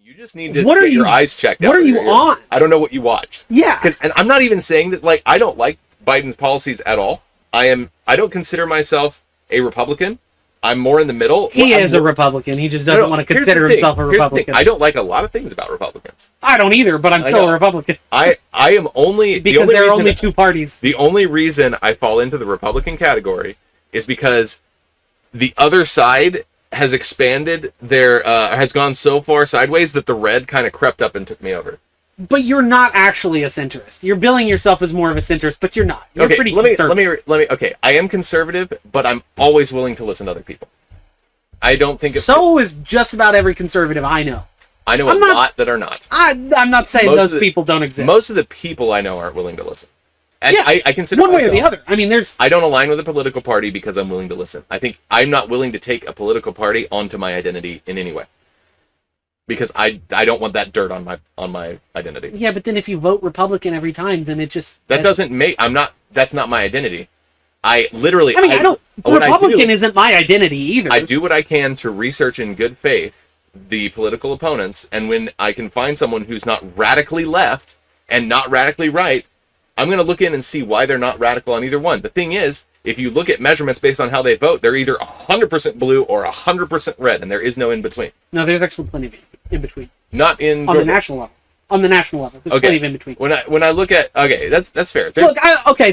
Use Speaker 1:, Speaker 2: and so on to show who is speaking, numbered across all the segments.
Speaker 1: You just need to get your eyes checked out.
Speaker 2: What are you on?
Speaker 1: I don't know what you watch.
Speaker 2: Yeah.
Speaker 1: And I'm not even saying that, like, I don't like Biden's policies at all. I don't consider myself a Republican. I'm more in the middle.
Speaker 2: He is a Republican. He just doesn't want to consider himself a Republican.
Speaker 1: I don't like a lot of things about Republicans.
Speaker 2: I don't either, but I'm still a Republican.
Speaker 1: I am only...
Speaker 2: Because there are only two parties.
Speaker 1: The only reason I fall into the Republican category is because the other side has expanded has gone so far sideways that the red kind of crept up and took me over.
Speaker 2: But you're not actually a centrist. You're billing yourself as more of a centrist, but you're not. You're pretty conservative.
Speaker 1: Okay, I am conservative, but I'm always willing to listen to other people. I don't think...
Speaker 2: So is just about every conservative I know.
Speaker 1: I know a lot that are not.
Speaker 2: I'm not saying those people don't exist.
Speaker 1: Most of the people I know aren't willing to listen. And
Speaker 2: yeah,
Speaker 1: I consider
Speaker 2: one way or the other. I mean,
Speaker 1: I don't align with a political party because I'm willing to listen. I think I'm not willing to take a political party onto my identity in any way. Because I don't want that dirt on my identity.
Speaker 2: Yeah, but then if you vote Republican every time, then it just...
Speaker 1: That's not my identity.
Speaker 2: Republican isn't my identity either.
Speaker 1: I do what I can to research in good faith the political opponents, and when I can find someone who's not radically left and not radically right, I'm going to look in and see why they're not radical on either one. The thing is, if you look at measurements based on how they vote, they're either 100% blue or 100% red, and there is no in between.
Speaker 2: No, there's actually plenty of in between.
Speaker 1: Not in
Speaker 2: on the national level. On the national level, there's plenty of in between.
Speaker 1: When I look at that's fair.
Speaker 2: Look,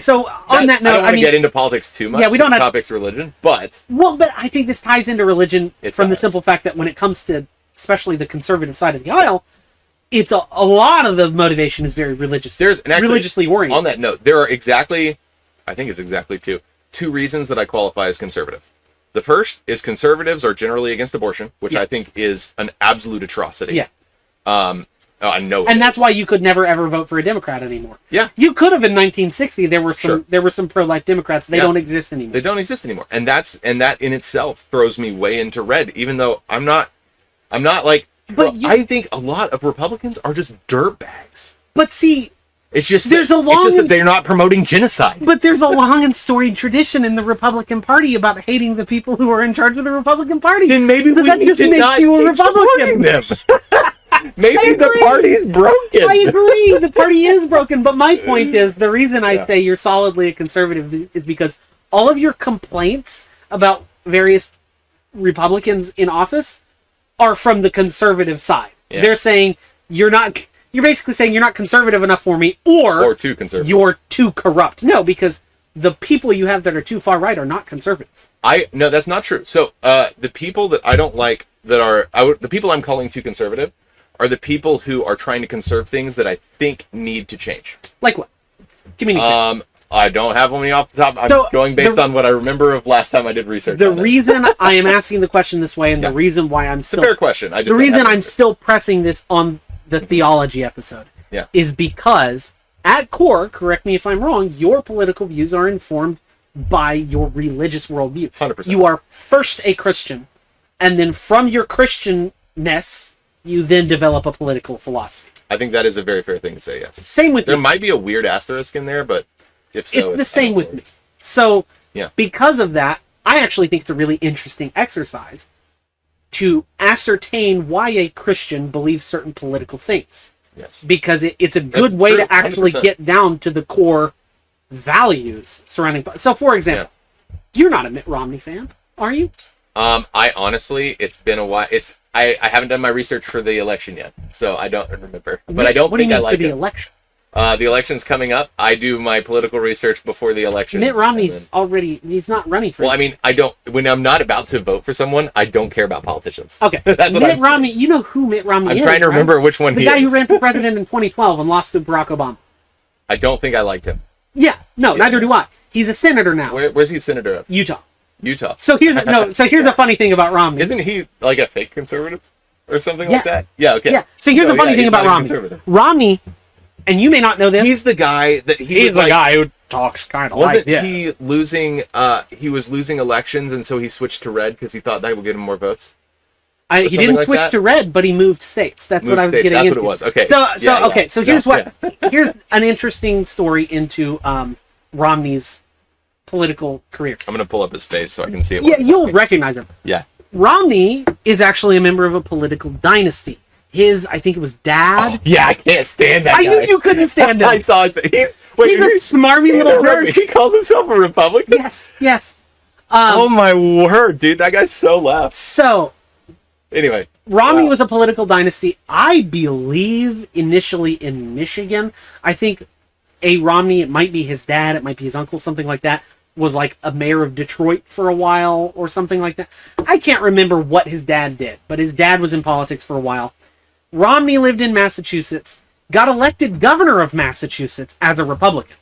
Speaker 2: so on that note,
Speaker 1: I don't want to get into politics too much.
Speaker 2: Yeah, we don't have
Speaker 1: topics religion, but
Speaker 2: I think this ties into religion the simple fact that when it comes to especially the conservative side of the aisle, it's a lot of the motivation is very religious. Religiously oriented.
Speaker 1: On that note, there are I think it's exactly two reasons that I qualify as conservative. The first is conservatives are generally against abortion, which I think is an absolute atrocity.
Speaker 2: Yeah.
Speaker 1: I know.
Speaker 2: And that's why you could never ever vote for a Democrat anymore.
Speaker 1: Yeah.
Speaker 2: You could have in 1960. There were some pro-life Democrats. They don't exist anymore.
Speaker 1: They don't exist anymore. And that in itself throws me way into red, even though I'm not like... I think a lot of Republicans are just dirtbags.
Speaker 2: But see...
Speaker 1: It's just that they're not promoting genocide.
Speaker 2: But there's a long and storied tradition in the Republican Party about hating the people who are in charge of the Republican Party.
Speaker 1: Then maybe we need to not you a Republican. Them. Maybe the party's broken.
Speaker 2: I agree. The party is broken. But my point is, the reason I say you're solidly a conservative is because all of your complaints about various Republicans in office are from the conservative side. Yeah. They're saying you're basically saying you're not conservative enough for me, or
Speaker 1: too conservative.
Speaker 2: You're too corrupt. No, because the people you have that are too far right are not conservative.
Speaker 1: No, that's not true. So the people that I don't like the people I'm calling too conservative are the people who are trying to conserve things that I think need to change.
Speaker 2: Like what? Give me an example.
Speaker 1: I don't have any off the top. I'm going based on what I remember of last time I did research.
Speaker 2: The reason I am asking the question this way, and the reason why I'm still...
Speaker 1: It's a fair question.
Speaker 2: The reason I'm still pressing this on the theology episode is because, at core, correct me if I'm wrong, your political views are informed by your religious worldview.
Speaker 1: 100%.
Speaker 2: You are first a Christian, and then from your Christianness, you then develop a political philosophy.
Speaker 1: I think that is a very fair thing to say, yes.
Speaker 2: Same with me.
Speaker 1: There might be a weird asterisk in there, but if so...
Speaker 2: It's the same with me. So, because of that, I actually think it's a really interesting exercise to ascertain why a Christian believes certain political things.
Speaker 1: Yes.
Speaker 2: Because it's a good way to actually 100%. Get down to the core values surrounding... So, for example, you're not a Mitt Romney fan, are you?
Speaker 1: I honestly, it's been a while. I haven't done my research for the election yet, so I don't remember. But I don't think I like it. What do you mean for the election? The election's coming up. I do my political research before the election.
Speaker 2: Mitt Romney's he's not running for...
Speaker 1: Well, I mean, when I'm not about to vote for someone, I don't care about politicians.
Speaker 2: Okay.
Speaker 1: That's what
Speaker 2: Mitt Romney, you know who Mitt Romney is,
Speaker 1: I'm trying to remember which one he is.
Speaker 2: The guy who ran for president in 2012 and lost to Barack Obama.
Speaker 1: I don't think I liked him.
Speaker 2: Yeah, neither do I. He's a senator now.
Speaker 1: Where's he senator of?
Speaker 2: Utah.
Speaker 1: So
Speaker 2: here's a funny thing about Romney.
Speaker 1: Isn't he like a fake conservative or something like that? Yeah, okay.
Speaker 2: Yeah. So here's a funny thing about Romney. Romney, and you may not know this.
Speaker 1: He's the guy that
Speaker 2: he's the guy who talks kind of like this.
Speaker 1: He losing? He was losing elections, and so he swithed to red because he thought that would get him more votes.
Speaker 2: He didn't switch to red, but he moved states. That's what I was getting into.
Speaker 1: That's what it was. Okay.
Speaker 2: So here's an interesting story into Romney's political career.
Speaker 1: I'm going to pull up his face so I can see it.
Speaker 2: Yeah, you'll recognize him.
Speaker 1: Yeah.
Speaker 2: Romney is actually a member of a political dynasty. I think it was dad.
Speaker 1: Yeah, I can't stand that
Speaker 2: I
Speaker 1: guy.
Speaker 2: knew you couldn't stand him.
Speaker 1: I saw it. He's
Speaker 2: a smarmy little jerk.
Speaker 1: He calls himself a Republican?
Speaker 2: Yes.
Speaker 1: Oh my word, dude. That guy's so left.
Speaker 2: So,
Speaker 1: anyway.
Speaker 2: Romney was a political dynasty, I believe, initially in Michigan. I think A. Romney, it might be his dad, it might be his uncle, something like that, was like a mayor of Detroit for a while or something like that. I can't remember what his dad did, but his dad was in politics for a while. Romney lived in Massachusetts, got elected governor of Massachusetts as a Republican.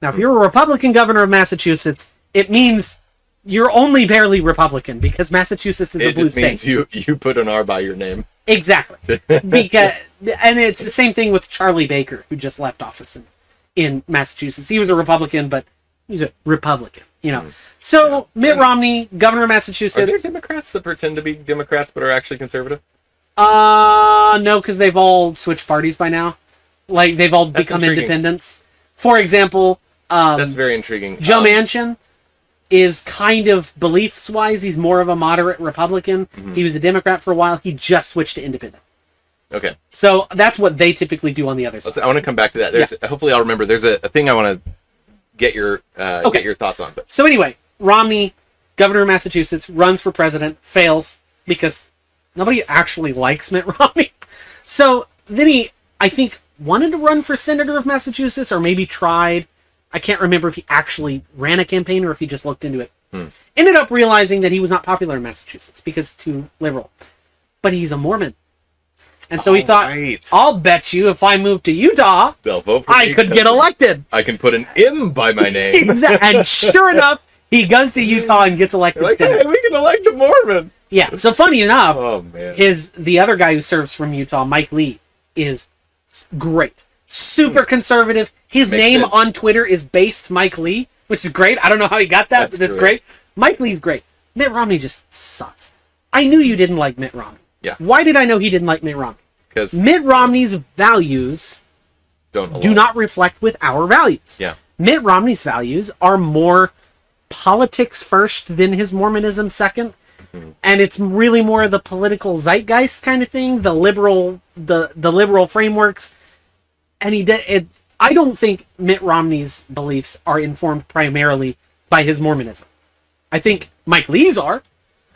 Speaker 2: Now, if you're a Republican governor of Massachusetts, it means you're only barely Republican because Massachusetts is a blue state.
Speaker 1: It means you put an R by your name.
Speaker 2: Exactly. And it's the same thing with Charlie Baker, who just left office in Massachusetts. He was a Republican, but he's a Republican, you know. So Mitt Romney, governor of Massachusetts.
Speaker 1: Are there Democrats that pretend to be Democrats but are actually conservative?
Speaker 2: No, because they've all switched parties by now. Like, they've all become independents. For example,
Speaker 1: that's very intriguing.
Speaker 2: Joe Manchin is kind of beliefs-wise, he's more of a moderate Republican. Mm-hmm. He was a Democrat for a while. He just switched to independent.
Speaker 1: Okay.
Speaker 2: So that's what they typically do on the other side.
Speaker 1: I want to come back to that. Hopefully I'll remember. There's a thing I want to get your thoughts on. But.
Speaker 2: So anyway, Romney, governor of Massachusetts, runs for president, fails because nobody actually likes Mitt Romney. So then he, I think, wanted to run for senator of Massachusetts, or maybe tried. I can't remember if he actually ran a campaign or if he just looked into it. Ended up realizing that he was not popular in Massachusetts because it's too liberal. But he's a Mormon. And so he thought, I'll bet you if I move to Utah,
Speaker 1: they'll vote for
Speaker 2: I could get elected.
Speaker 1: I can put an M by my name.
Speaker 2: Exactly. And sure enough, he goes to Utah and gets elected.
Speaker 1: Like, hey, we can elect a Mormon.
Speaker 2: Yeah. So funny enough,
Speaker 1: man.
Speaker 2: the other guy who serves from Utah, Mike Lee, is great. Super conservative. His name on Twitter is Based Mike Lee, which is great. I don't know how he got that, but it's great. Mike Lee's great. Mitt Romney just sucks. I knew you didn't like Mitt Romney.
Speaker 1: Yeah.
Speaker 2: Why did I know he didn't like Mitt Romney?
Speaker 1: Because
Speaker 2: Mitt Romney's values do not reflect with our values.
Speaker 1: Yeah.
Speaker 2: Mitt Romney's values are more politics first than his Mormonism second. Mm-hmm. And it's really more the political zeitgeist kind of thing, the liberal frameworks. And I don't think Mitt Romney's beliefs are informed primarily by his Mormonism. I think Mike Lee's are.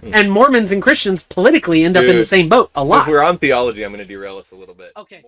Speaker 2: And Mormons and Christians politically end up in the same boat a lot.
Speaker 1: If we're on theology, I'm going to derail us a little bit.
Speaker 2: Okay.